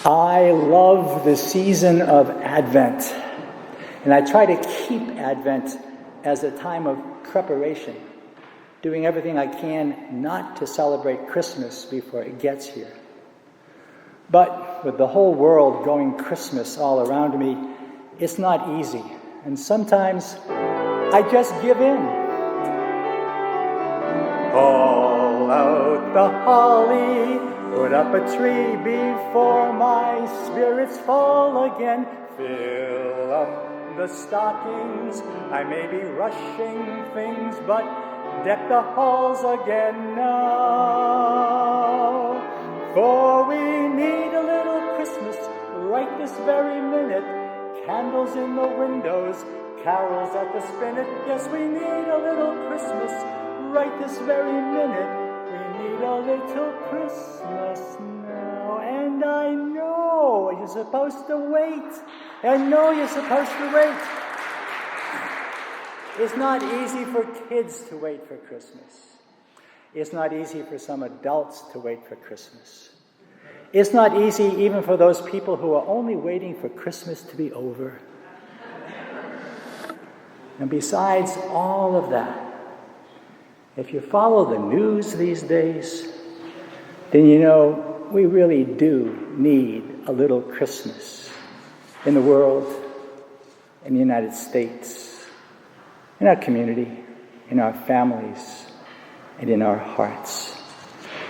I love the season of Advent, and I try to keep Advent as a time of preparation, doing everything I can not to celebrate Christmas before it gets here. But with the whole world going Christmas all around me, it's not easy, and sometimes I just give in. Pull out the holly, put up a tree before my spirits fall again. Fill up the stockings, I may be rushing things, but deck the halls again now. For we need a little Christmas right this very minute. Candles in the windows, carols at the spinet. Yes, we need a little Christmas right this very minute. We need a little Christmas now. And I know you're supposed to wait. I know you're supposed to wait. It's not easy for kids to wait for Christmas. It's not easy for some adults to wait for Christmas. It's not easy even for those people who are only waiting for Christmas to be over. And besides all of that, if you follow the news these days, then you know we really do need a little Christmas in the world, in the United States, in our community, in our families, and in our hearts.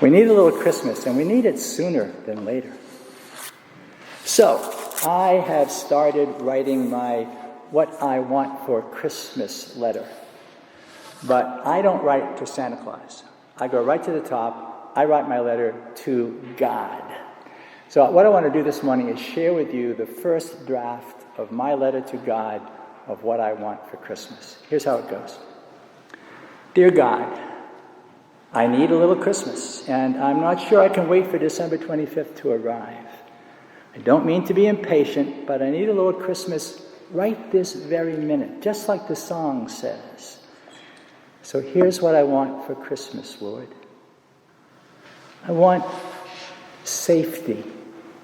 We need a little Christmas, and we need it sooner than later. So, I have started writing my What I Want for Christmas letter. But I don't write to Santa Claus. I go right to the top. I write my letter to God. So what I want to do this morning is share with you the first draft of my letter to God of what I want for Christmas. Here's how it goes. Dear God, I need a little Christmas, and I'm not sure I can wait for December 25th to arrive. I don't mean to be impatient, but I need a little Christmas right this very minute, just like the song says. So here's what I want for Christmas, Lord. I want safety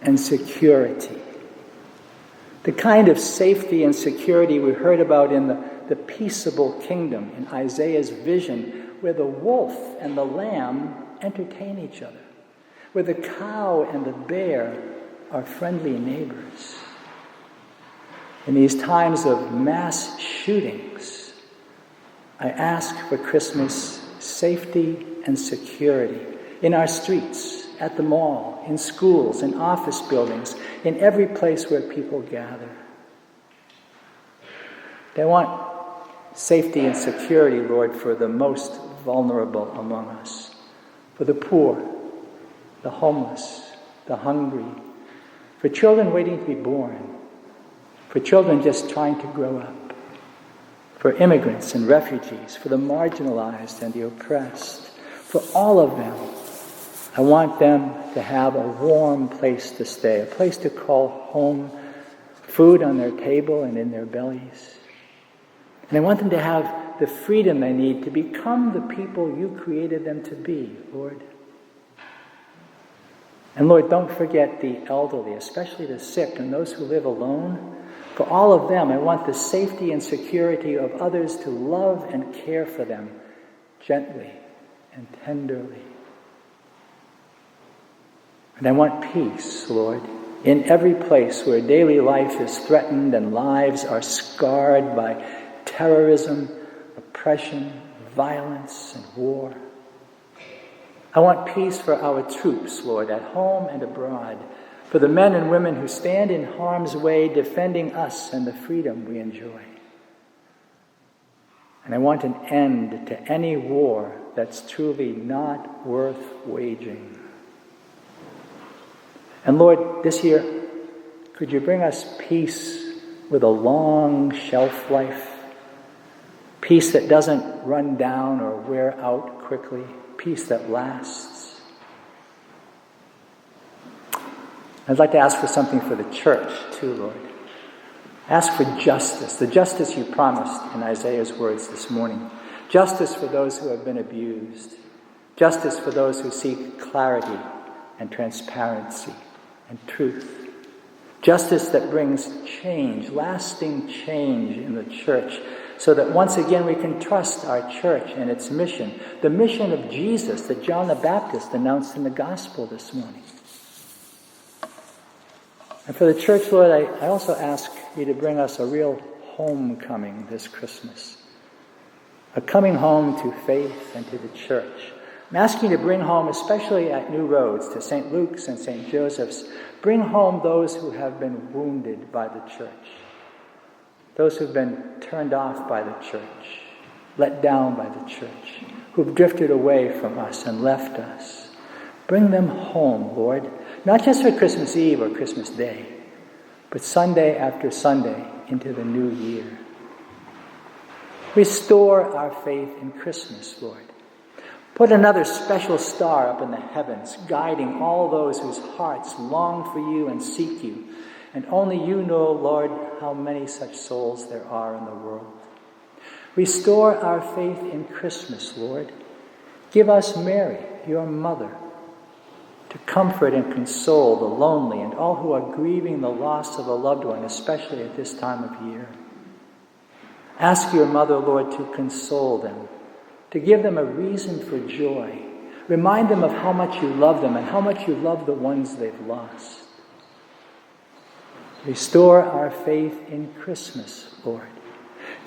and security. The kind of safety and security we heard about in the peaceable kingdom in Isaiah's vision, where the wolf and the lamb entertain each other, where the cow and the bear are friendly neighbors. In these times of mass shootings, I ask for Christmas safety and security in our streets, at the mall, in schools, in office buildings, in every place where people gather. They want safety and security, Lord, for the most vulnerable among us, for the poor, the homeless, the hungry, for children waiting to be born, for children just trying to grow up, for immigrants and refugees, for the marginalized and the oppressed, for all of them. I want them to have a warm place to stay, a place to call home, food on their table and in their bellies. And I want them to have the freedom they need to become the people you created them to be, Lord. And Lord, don't forget the elderly, especially the sick and those who live alone. For all of them, I want the safety and security of others to love and care for them gently and tenderly. And I want peace, Lord, in every place where daily life is threatened and lives are scarred by terrorism, oppression, violence, and war. I want peace for our troops, Lord, at home and abroad, for the men and women who stand in harm's way defending us and the freedom we enjoy. And I want an end to any war that's truly not worth waging. And Lord, this year, could you bring us peace with a long shelf life? Peace that doesn't run down or wear out quickly. Peace that lasts. I'd like to ask for something for the church too, Lord. Ask for justice, the justice you promised in Isaiah's words this morning. Justice for those who have been abused. Justice for those who seek clarity and transparency and truth. Justice that brings change, lasting change in the church, so that once again we can trust our church and its mission, the mission of Jesus that John the Baptist announced in the gospel this morning. And for the church, Lord, I also ask you to bring us a real homecoming this Christmas. A coming home to faith and to the church. I'm asking you to bring home, especially at New Roads, to St. Luke's and St. Joseph's, bring home those who have been wounded by the church. Those who've been turned off by the church, let down by the church, who've drifted away from us and left us. Bring them home, Lord, not just for Christmas Eve or Christmas Day, but Sunday after Sunday into the new year. Restore our faith in Christmas, Lord. Put another special star up in the heavens, guiding all those whose hearts long for you and seek you. And only you know, Lord, how many such souls there are in the world. Restore our faith in Christmas, Lord. Give us Mary, your mother, to comfort and console the lonely and all who are grieving the loss of a loved one, especially at this time of year. Ask your mother, Lord, to console them, to give them a reason for joy. Remind them of how much you love them and how much you love the ones they've lost. Restore our faith in Christmas, Lord.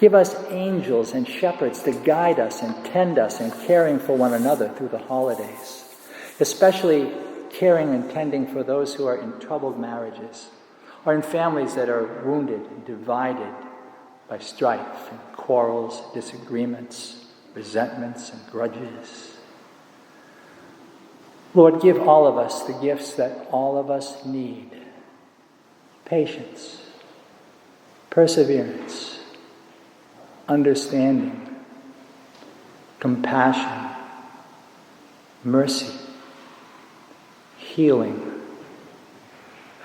Give us angels and shepherds to guide us and tend us in caring for one another through the holidays, especially caring and tending for those who are in troubled marriages or in families that are wounded and divided by strife and quarrels, disagreements, resentments, and grudges. Lord, give all of us the gifts that all of us need. Patience, perseverance, understanding, compassion, mercy, healing,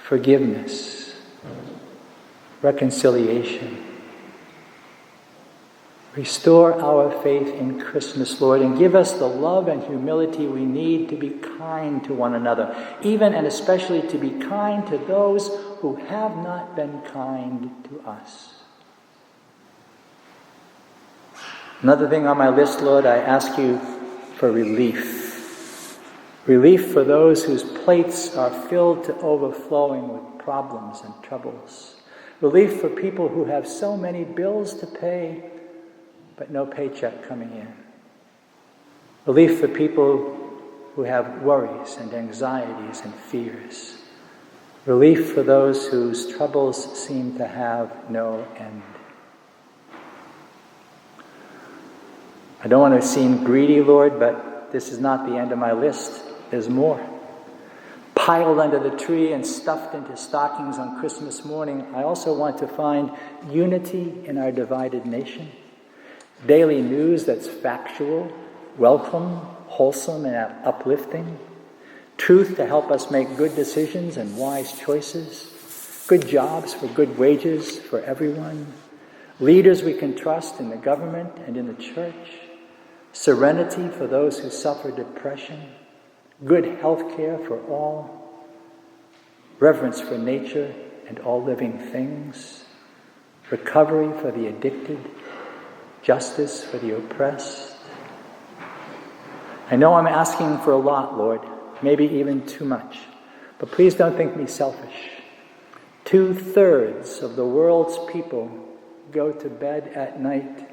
forgiveness, reconciliation. Restore our faith in Christmas, Lord, and give us the love and humility we need to be kind to one another, even and especially to be kind to those who have not been kind to us. Another thing on my list, Lord, I ask you for relief. Relief for those whose plates are filled to overflowing with problems and troubles. Relief for people who have so many bills to pay but no paycheck coming in. Relief for people who have worries and anxieties and fears. Relief for those whose troubles seem to have no end. I don't want to seem greedy, Lord, but this is not the end of my list. There's more. Piled under the tree and stuffed into stockings on Christmas morning, I also want to find unity in our divided nation. Daily news that's factual, welcome, wholesome, and uplifting. Truth to help us make good decisions and wise choices. Good jobs for good wages for everyone. Leaders we can trust in the government and in the church. Serenity for those who suffer depression. Good health care for all. Reverence for nature and all living things. Recovery for the addicted. Justice for the oppressed. I know I'm asking for a lot, Lord, maybe even too much, but please don't think me selfish. 2/3 of the world's people go to bed at night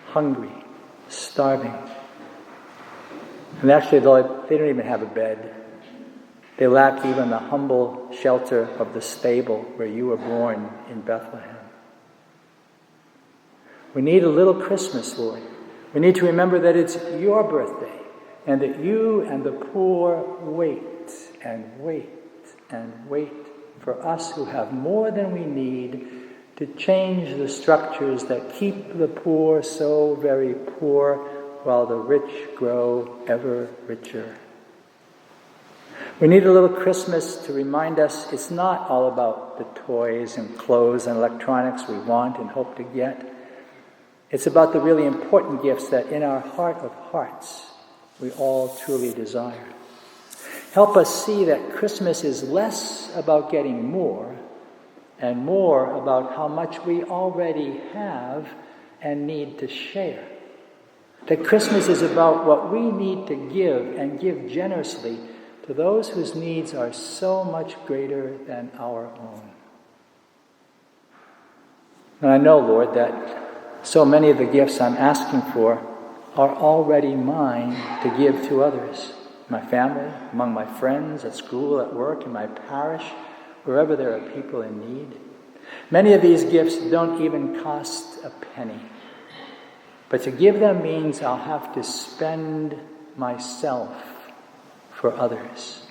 hungry, starving. And actually, Lord, they don't even have a bed. They lack even the humble shelter of the stable where you were born in Bethlehem. We need a little Christmas, Lord. We need to remember that it's your birthday and that you and the poor wait and wait and wait for us who have more than we need to change the structures that keep the poor so very poor while the rich grow ever richer. We need a little Christmas to remind us it's not all about the toys and clothes and electronics we want and hope to get. It's about the really important gifts that in our heart of hearts we all truly desire. Help us see that Christmas is less about getting more and more about how much we already have and need to share. That Christmas is about what we need to give and give generously to those whose needs are so much greater than our own. And I know, Lord, that so many of the gifts I'm asking for are already mine to give to others. My family, among my friends, at school, at work, in my parish, wherever there are people in need. Many of these gifts don't even cost a penny. But to give them means I'll have to spend myself for others,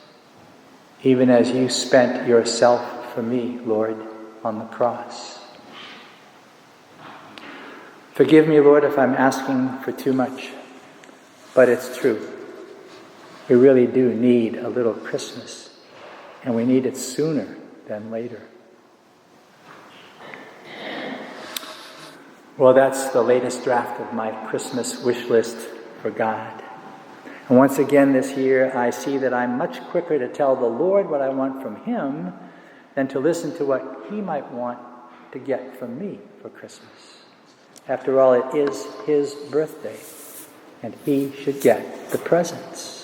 even as you spent yourself for me, Lord, on the cross. Forgive me, Lord, if I'm asking for too much, but it's true. We really do need a little Christmas, and we need it sooner than later. Well, that's the latest draft of my Christmas wish list for God. And once again this year, I see that I'm much quicker to tell the Lord what I want from Him than to listen to what He might want to get from me for Christmas. After all, it is His birthday, and He should get the presents.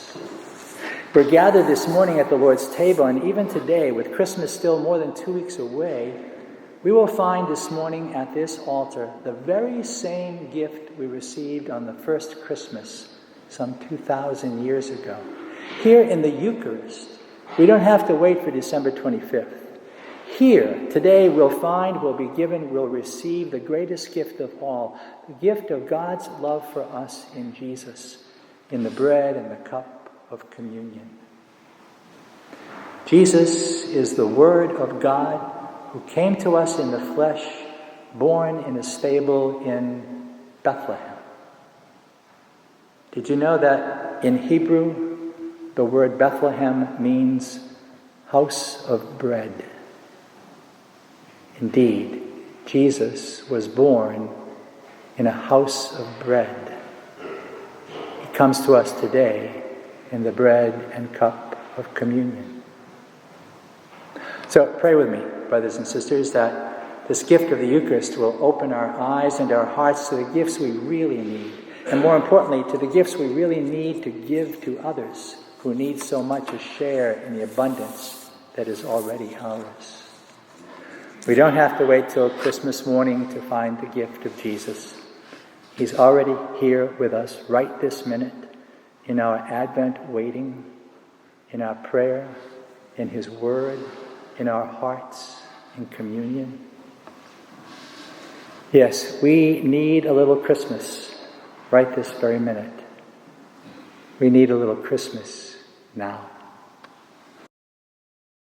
We're gathered this morning at the Lord's table, and even today, with Christmas still more than 2 weeks away, we will find this morning at this altar the very same gift we received on the first Christmas some 2,000 years ago. Here in the Eucharist, we don't have to wait for December 25th. Here, today, we'll receive the greatest gift of all, the gift of God's love for us in Jesus, in the bread and the cup of communion. Jesus is the Word of God who came to us in the flesh, born in a stable in Bethlehem. Did you know that in Hebrew, the word Bethlehem means house of bread? Indeed, Jesus was born in a house of bread. He comes to us today in the bread and cup of communion. So pray with me, brothers and sisters, that this gift of the Eucharist will open our eyes and our hearts to the gifts we really need, and more importantly, to the gifts we really need to give to others who need so much to share in the abundance that is already ours. We don't have to wait till Christmas morning to find the gift of Jesus. He's already here with us right this minute, in our Advent waiting, in our prayer, in His Word, in our hearts, in communion. Yes, we need a little Christmas right this very minute. We need a little Christmas now.